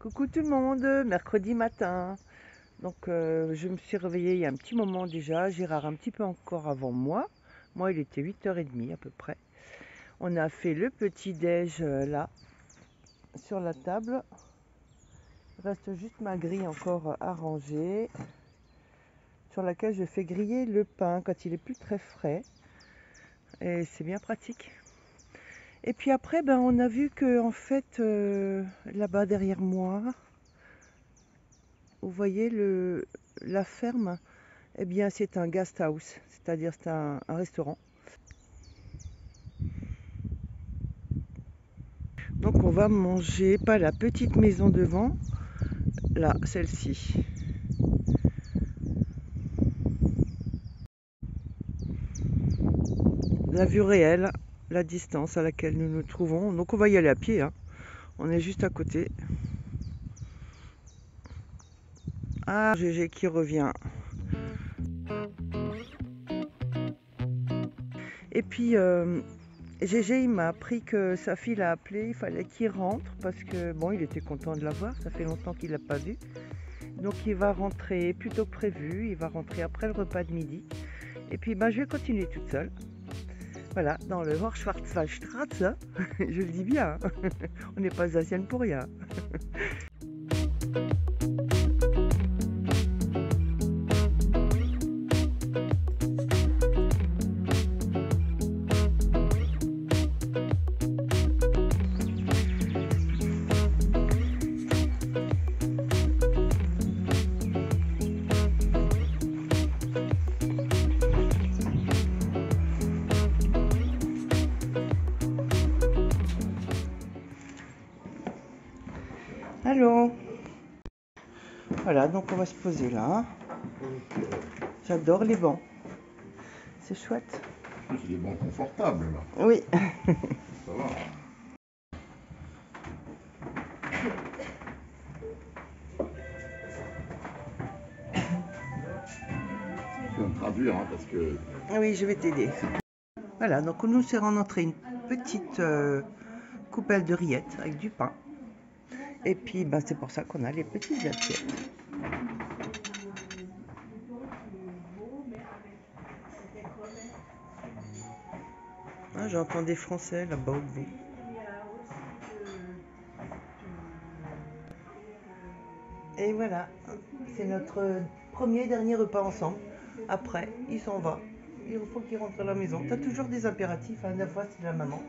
Coucou tout le monde, mercredi matin. Donc je me suis réveillée il y a un petit moment déjà, Gérard un petit peu encore avant moi. Moi il était 8h30 à peu près. On a fait le petit déj là, sur la table. Il reste juste ma grille encore à ranger, sur laquelle je fais griller le pain quand il est plus très frais. Et c'est bien pratique. Et puis après, on a vu que en fait, là-bas derrière moi, vous voyez la ferme, eh bien c'est un guest house, c'est-à-dire c'est un restaurant. Donc on va manger, pas la petite maison devant, là, celle-ci. La vue réelle, la distance à laquelle nous nous trouvons. Donc on va y aller à pied, hein. On est juste à côté. Ah, GG qui revient. Et puis GG il m'a appris que sa fille l'a appelé, il fallait qu'il rentre parce que bon, il était content de la voir, ça fait longtemps qu'il l'a pas vue. Donc il va rentrer plus tôt que prévu, il va rentrer après le repas de midi. Et puis je vais continuer toute seule. Voilà, dans le Horschwarzwaldstraße, je le dis bien, on n'est pas alsacienne pour rien. Allô. Voilà, donc on va se poser là. J'adore les bancs. C'est chouette. C'est des bancs confortables là. Oui. Ça va. Je vais me traduire parce que. Oui, je vais t'aider. Voilà, donc nous serons entrés une petite coupelle de rillettes avec du pain. Et puis c'est pour ça qu'on a les petites assiettes. Ah, j'entends des Français là-bas au bout. Et voilà, c'est notre premier et dernier repas ensemble. Après, il s'en va. Il faut qu'il rentre à la maison. T'as toujours des impératifs, hein. 9 fois c'est la maman.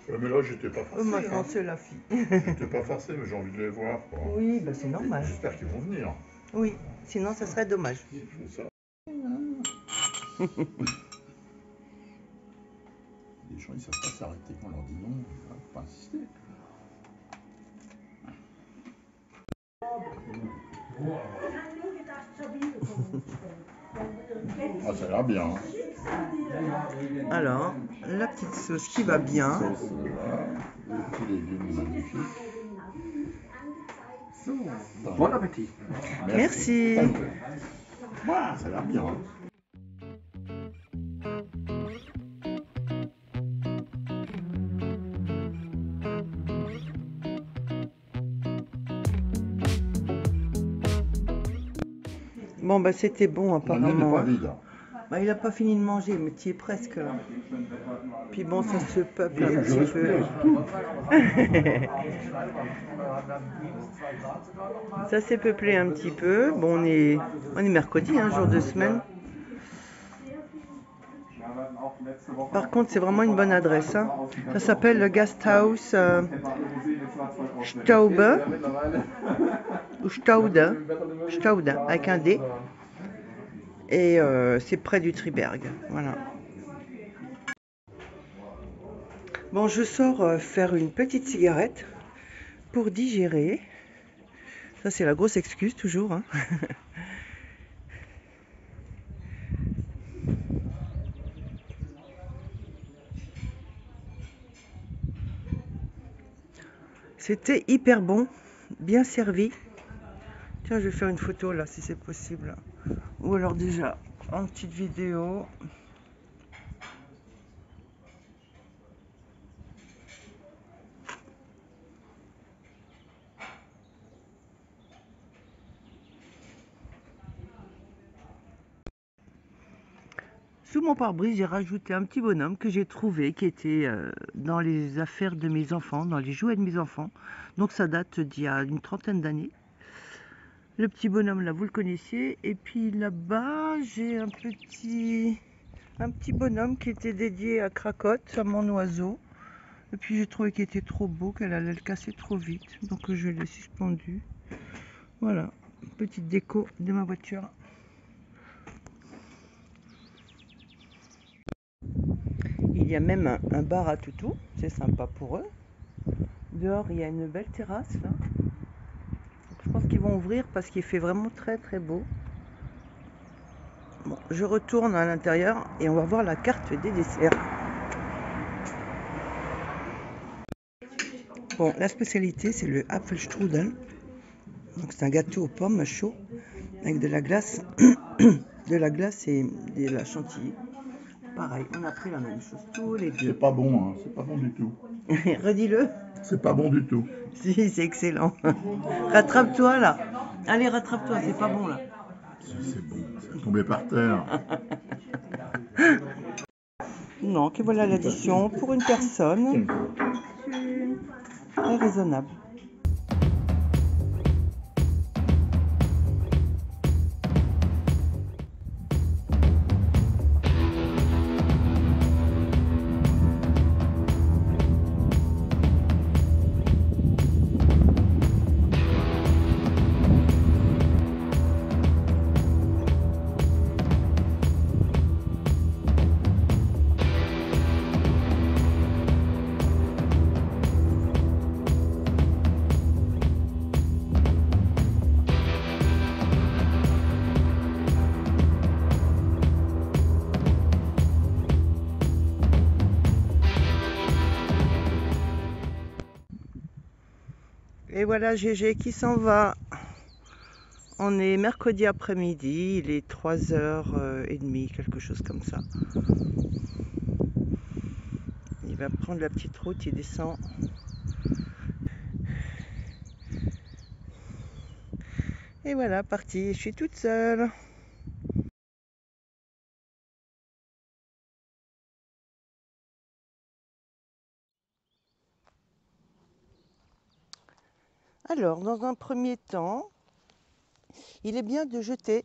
Mais là, j'étais pas forcé. Maintenant, c'est la fille. J'étais pas forcé, mais j'ai envie de les voir. Quoi. Oui, c'est normal. J'espère qu'ils vont venir. Oui, sinon, ça serait dommage. C'est ça. Les gens, ils savent pas s'arrêter quand on leur dit non. Il faut pas insister. Ah, ça a l'air bien. Alors, la petite sauce qui va bien. Les petits légumes magnifiques. Bon appétit. Merci. Ouais, ça a l'air bien. Bon, c'était bon apparemment. n'est pas vide. Il n'a pas fini de manger, mais tu y es presque là. Puis bon, ça se peuple un petit peu. Ça s'est peuplé un petit peu. Bon, on est mercredi, hein, jour de semaine. Par contre, c'est vraiment une bonne adresse. Hein. Ça s'appelle le Gasthaus Staube. Ou Staude. Staude, avec un D. Et c'est près du Triberg. Voilà. Bon, je sors faire une petite cigarette pour digérer. Ça, c'est la grosse excuse, toujours. Hein. C'était hyper bon, bien servi. Tiens, je vais faire une photo là, si c'est possible. Ou alors déjà, en petite vidéo. sous mon pare-brise, j'ai rajouté un petit bonhomme que j'ai trouvé, qui était dans les affaires de mes enfants, dans les jouets de mes enfants. Donc ça date d'il y a une trentaine d'années. Le petit bonhomme là, vous le connaissiez. Et puis là-bas, j'ai un petit bonhomme qui était dédié à Cracotte, à mon oiseau. Et puis j'ai trouvé qu'il était trop beau, qu'elle allait le casser trop vite. Donc je l'ai suspendu. Voilà, petite déco de ma voiture. Il y a même un bar à toutou, c'est sympa pour eux. Dehors, il y a une belle terrasse là. Donc, je pense qu'ils vont ouvrir parce qu'il fait vraiment très très beau. Bon, je retourne à l'intérieur et on va voir la carte des desserts. Bon, la spécialité c'est le Apfelstrudel. Donc c'est un gâteau aux pommes chaud avec de la glace, de la glace et de la chantilly. Pareil, on a pris la même chose tous les deux. C'est pas bon, hein. C'est pas bon du tout. Redis-le. C'est pas bon du tout. Si, c'est excellent. Rattrape-toi là. Allez, rattrape-toi, c'est pas bon là. C'est bon, c'est tombé par terre. Donc, et voilà l'addition pour une personne. Très raisonnable. Et voilà GG qui s'en va. On est mercredi après-midi, il est 3h30, quelque chose comme ça. Il va prendre la petite route, il descend. Et voilà, parti, je suis toute seule. Alors, dans un premier temps, il est bien de jeter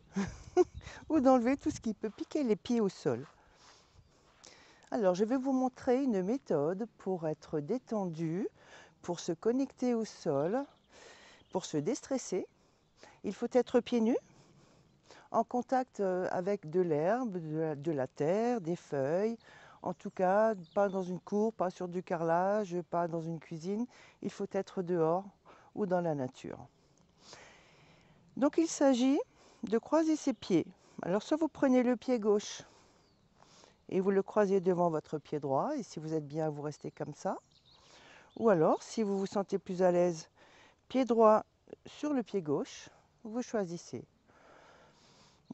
ou d'enlever tout ce qui peut piquer les pieds au sol. Alors, je vais vous montrer une méthode pour être détendu, pour se connecter au sol, pour se déstresser. Il faut être pieds nus, en contact avec de l'herbe, de la terre, des feuilles. En tout cas, pas dans une cour, pas sur du carrelage, pas dans une cuisine. Il faut être dehors ou dans la nature. Donc il s'agit de croiser ses pieds. Alors soit vous prenez le pied gauche et vous le croisez devant votre pied droit, et si vous êtes bien, vous restez comme ça. Ou alors, si vous vous sentez plus à l'aise, pied droit sur le pied gauche, vous choisissez.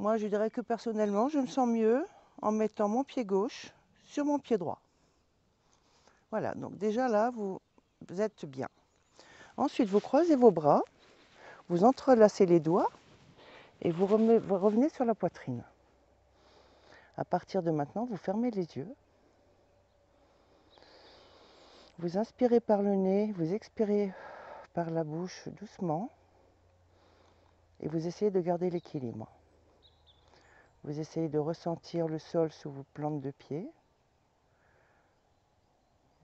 Moi, je dirais que personnellement, je me sens mieux en mettant mon pied gauche sur mon pied droit. Voilà, donc déjà là, vous êtes bien. Ensuite, vous croisez vos bras, vous entrelacez les doigts et vous revenez sur la poitrine. À partir de maintenant, vous fermez les yeux. Vous inspirez par le nez, vous expirez par la bouche doucement et vous essayez de garder l'équilibre. Vous essayez de ressentir le sol sous vos plantes de pied.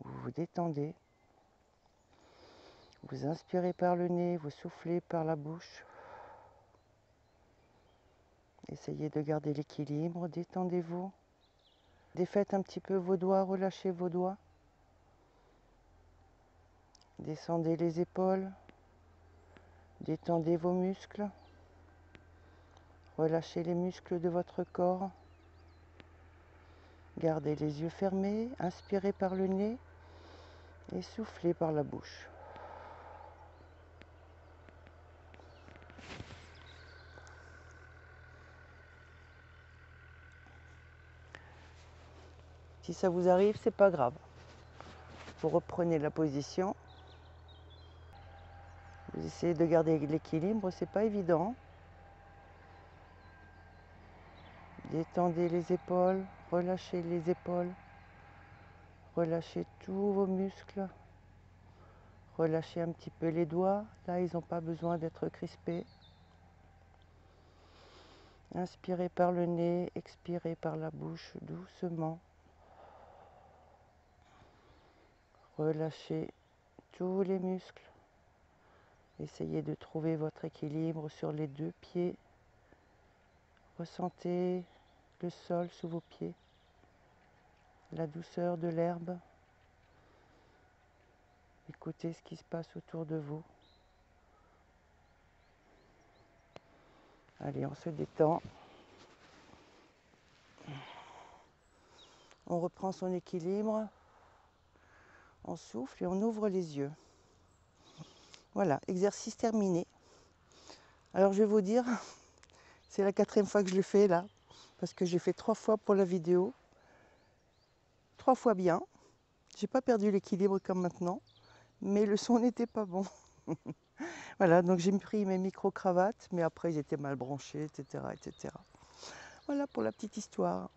Vous vous détendez. Vous inspirez par le nez, vous soufflez par la bouche. Essayez de garder l'équilibre, détendez-vous. Défaites un petit peu vos doigts, relâchez vos doigts. Descendez les épaules. Détendez vos muscles. Relâchez les muscles de votre corps. Gardez les yeux fermés, inspirez par le nez et soufflez par la bouche. Si ça vous arrive, c'est pas grave. Vous reprenez la position. Vous essayez de garder l'équilibre, c'est pas évident. Détendez les épaules, relâchez les épaules, relâchez tous vos muscles, relâchez un petit peu les doigts, là ils n'ont pas besoin d'être crispés. Inspirez par le nez, expirez par la bouche doucement. Relâchez tous les muscles. Essayez de trouver votre équilibre sur les deux pieds. Ressentez le sol sous vos pieds, la douceur de l'herbe. Écoutez ce qui se passe autour de vous. Allez, on se détend. On reprend son équilibre. On souffle et on ouvre les yeux. Voilà, exercice terminé. Alors je vais vous dire, c'est la 4e fois que je le fais là, parce que j'ai fait 3 fois pour la vidéo. 3 fois bien. J'ai pas perdu l'équilibre comme maintenant, mais le son n'était pas bon. Voilà, donc j'ai pris mes micro-cravates, mais après ils étaient mal branchés, etc., etc. Voilà pour la petite histoire.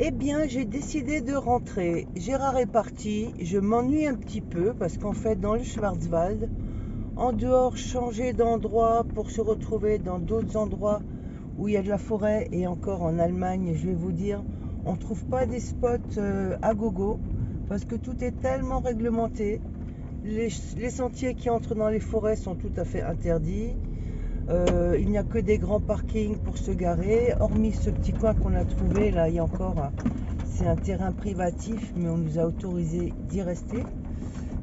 Eh bien, j'ai décidé de rentrer. Gérard est parti. Je m'ennuie un petit peu parce qu'en fait, dans le Schwarzwald, en dehors, changer d'endroit pour se retrouver dans d'autres endroits où il y a de la forêt, et encore en Allemagne, je vais vous dire, on ne trouve pas des spots à gogo parce que tout est tellement réglementé. Les sentiers qui entrent dans les forêts sont tout à fait interdits. Il n'y a que des grands parkings pour se garer, hormis ce petit coin qu'on a trouvé là. Il y a encore, c'est un terrain privatif, mais on nous a autorisé d'y rester.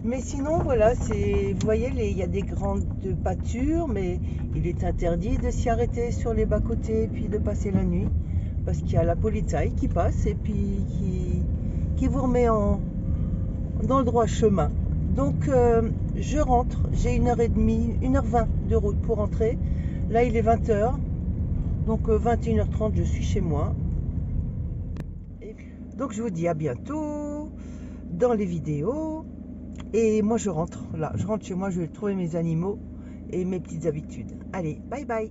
Mais sinon, voilà, vous voyez, il y a des grandes pâtures, mais il est interdit de s'y arrêter sur les bas-côtés et puis de passer la nuit, parce qu'il y a la Polizei qui passe et puis qui vous remet dans le droit chemin. Donc, je rentre, j'ai 1h30, 1h20 de route pour rentrer. Là, il est 20h, donc 21h30, je suis chez moi. Et donc, je vous dis à bientôt dans les vidéos. Et moi, je rentre, là, je rentre chez moi, je vais trouver mes animaux et mes petites habitudes. Allez, bye bye.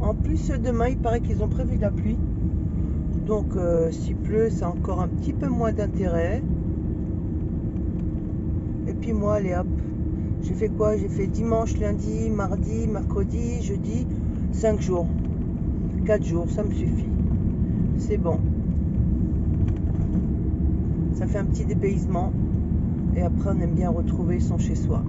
En plus, demain, il paraît qu'ils ont prévu de la pluie. Donc, s'il pleut, ça a encore un petit peu moins d'intérêt. Et puis moi, allez hop, j'ai fait quoi? J'ai fait dimanche, lundi, mardi, mercredi, jeudi, 5 jours. 4 jours, ça me suffit. C'est bon. Ça fait un petit dépaysement. Et après, on aime bien retrouver son chez-soi.